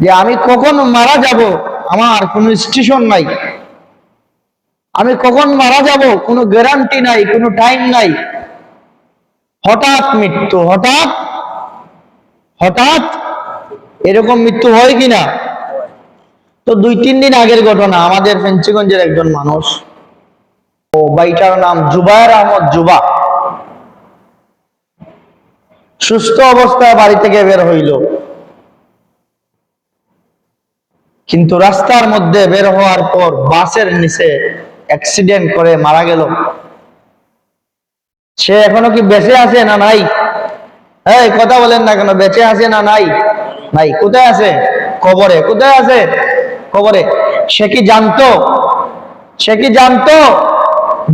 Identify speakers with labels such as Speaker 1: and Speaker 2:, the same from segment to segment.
Speaker 1: যে আমি কখন মারা যাব আমার কোনো স্টেশন নাই, আমি কখন মারা যাব কোনো গ্যারান্টি নাই, কোনো টাইম নাই। হঠাৎ মৃত্যু, হঠাৎ হঠাৎ এরকম মৃত্যু হয় কিনা? তো 2-3 দিন আগের ঘটনা, আমাদের ফেঞ্চিগঞ্জের একজন মানুষ, ও বাইটার নাম জুবায়ের আহমদ জুবা, সুস্থ অবস্থায় বাড়ি থেকে বের হইল, কিন্তু রাস্তার মধ্যে বের হওয়ার পর বাসের নিচে অ্যাক্সিডেন্ট করে মারা গেল। সে এখনো কি বেঁচে আছে না নাই? এই কথা বলেন না কেন, বেঁচে আছে না নাই? নাই। কোথায় আছে? কবরে। কোথায় আছে? কবরে। সে কি জানতো, সে কি জানতো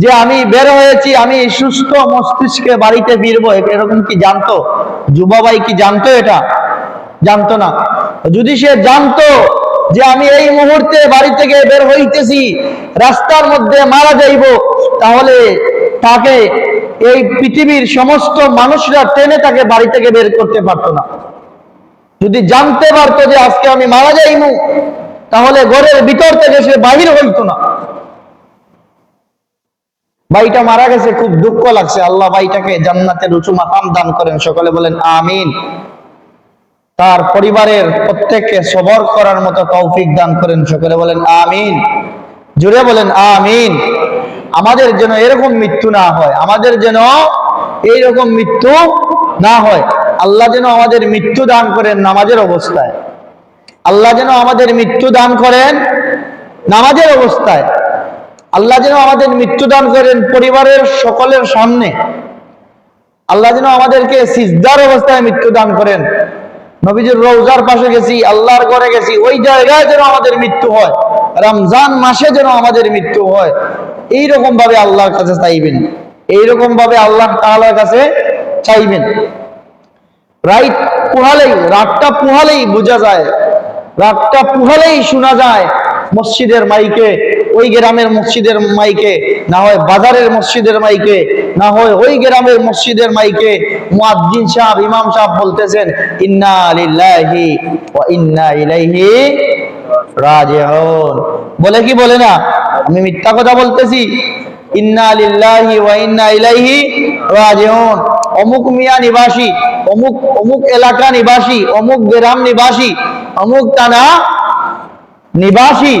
Speaker 1: যে আমি বের হয়েছি, আমি সুস্থ মস্তিষ্কে বাড়িতে ফিরবো, এরকম কি জানতো? যুবা ভাই কি জানতো এটা? জানতো না। যদি সে জানতো যে আমি এই মুহূর্তে বাড়ি থেকে বের হইতেছি, রাস্তার মধ্যে মারা যাইব, তাহলে তাকে এই পৃথিবীর সমস্ত মানুষরা টেনে তাকে বাড়ি থেকে বের করতে পারতো না। যদি জানতে পারতো যে আজকে আমি মারা যাইব, তাহলে ঘরের ভিতর থেকে সে বাহির হইতো না। ভাইটা মারা গেছে, খুব দুঃখ লাগছে। আল্লাহ ভাইটাকে জান্নাতের উঁচু মাকাম দান করেন, সকলে বলেন আমিন। তার পরিবারের প্রত্যেককে সবর করার মতো তৌফিক দান করেন, সকলে বলেন আমিন। জুড়ে বলেন আমিন। আমাদের যেন এরকম মৃত্যু না হয়, আমাদের যেন এইরকম মৃত্যু না হয়। আল্লাহ যেন আমাদের মৃত্যু দান করেন নামাজের অবস্থায়, আল্লাহ যেন আমাদের মৃত্যু দান করেন নামাজের অবস্থায়, আল্লাহ যেন আমাদের মৃত্যু দান করেন পরিবারের সকলের সামনে, আল্লাহ যেন আমাদেরকে সিজদার অবস্থায় মৃত্যু দান করেন। নবীজির রওজার পাশে গেছি, আল্লাহর ঘরে গেছি, ওই জায়গায় যেন আমাদের মৃত্যু হয়, রমজান মাসে যেন আমাদের মৃত্যু হয়। এইরকম ভাবে আল্লাহর কাছে চাইবেন, এইরকম ভাবে আল্লাহ তাআলার কাছে চাইবেন। রাত পুহালেই বোঝা যায়, রাতটা পুহালেই শোনা যায় মসজিদের মাইকে, ওই গ্রামের মসজিদের মাইকে, না হয় বাজারের মসজিদের মাইকে, না হয় ওই গ্রামের মসজিদের মাইকে মুয়াজ্জিন সাহেব, ইমাম সাহেব বলতেছেন ইন্না লিল্লাহি ওয়া ইন্না ইলাইহি রাজিউন। বলে কি বলে না? আমি মিথ্যা কথা বলতেছি? ইন্না লিল্লাহি ওয়া ইন্না ইলাইহি রাজিউন। অমুক মিয়া নিবাসী, অমুক অমুক এলাকা নিবাসী, অমুক গ্রাম নিবাসী, অমুক থানা নিবাসী,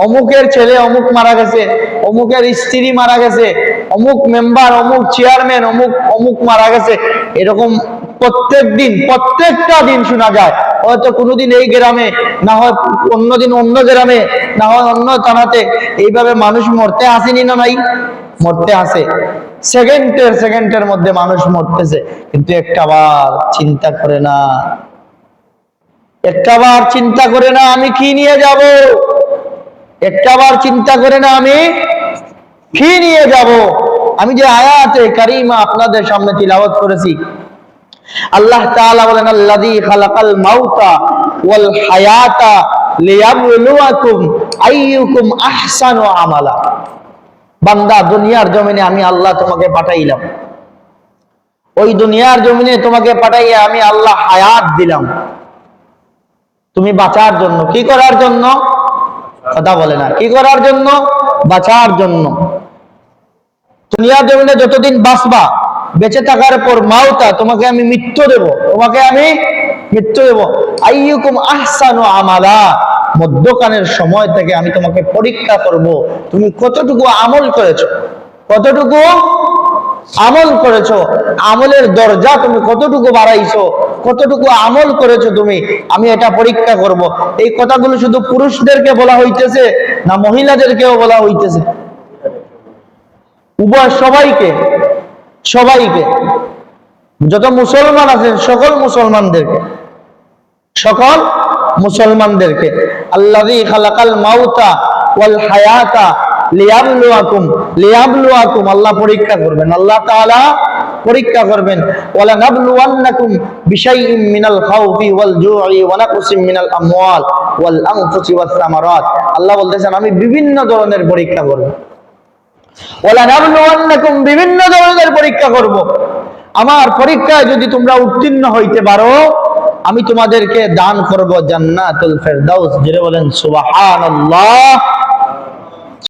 Speaker 1: অমুকের ছেলে অমুক মারা গেছে, অমুকের স্ত্রী মারা গেছে, অমুক মেম্বার, অমুক চেয়ারম্যান, অমুক অমুক মারা গেছে। এরকম প্রত্যেক দিন, প্রত্যেকটা দিন শোনা যায়। হয়তো কোনোদিন এই গ্রামে, না হয় অন্যদিন অন্য গ্রামে, না হয় অন্য থানাতে। এইভাবে মানুষ মরতে আসেনি না নাই? মরতে আসে। সেকেন্ডের মধ্যে মানুষ মরতেছে, কিন্তু একটাবার চিন্তা করে না, একটাবার চিন্তা করে না আমি কি নিয়ে যাব, একটাবার চিন্তা করে না আমি কি নিয়ে যাব। আমি যে আয়াতে কারিমা আপনাদের সামনে তিলাওয়াত করেছি, আল্লাহ তাআলা বলেন আল্লাযী খালাকাল মাউতা ওয়াল হায়াতা লিয়াবলুয়াকুম আইয়ুকুম আহসানু আমালা। বান্দা, দুনিয়ার জমিনে আমি আল্লাহ তোমাকে পাঠাইলাম, ওই দুনিয়ার জমিনে তোমাকে পাঠাইয়া আমি আল্লাহ হায়াত দিলাম তুমি বাঁচার জন্য। কি করার জন্য? কথা বলে না। কি করার জন্য? বাঁচার জন্য। দুনিয়ার জমিনে যতদিন বাঁচবা, বেঁচে থাকার পর মাউতা, তোমাকে আমি মৃত্যু দেব, তোমাকে আমি মৃত্যু দেব। আইয়ুকুম আহসানু আমালা, মধ্যখানের সময় থেকে আমি তোমাকে পরীক্ষা করব, তুমি কতটুকু আমল করেছো, কতটুকু আমল করেছো, আমলের দরজা তুমি কতটুকু বাড়াইছো, কতটুকু আমল করেছো তুমি, আমি এটা পরীক্ষা করব। এই কথাগুলো শুধু পুরুষদেরকে বলা হইতেছে না মহিলাদেরকেও বলা হইতেছে? উভয়, সবাইকে, সবাইকে। যত মুসলমান আছেন সকল মুসলমানদেরকে, সকল মুসলমানদেরকে। আল্লাযী খালাকাল মাউতা ওয়াল হায়াতা লিয়াবলুয়াকুম, লিয়াবলুয়াকুম, আল্লাহ পরীক্ষা করবেন, আল্লাহ তাআলা পরীক্ষা করবেন। ওয়ালা নাবলুওয়ান্নাকুম বিশাইইম মিনাল খাউফি ওয়াল জু'i ওয়া নাকসিম মিনাল আমওয়াল ওয়াল আনফুসি ওয়াস সামারাত। আল্লাহ বলতেছেন আমি বিভিন্ন ধরনের পরীক্ষা করব। ওয়ালা নাবলুওয়ান্নাকুম, বিভিন্ন ধরনের পরীক্ষা করব। আমার পরীক্ষায় যদি তোমরা উত্তীর্ণ হইতে পারো, আমি তোমাদেরকে দান করব জান্নাতুল ফেরদাউস। জোরে বলেন সুবহানাল্লাহ।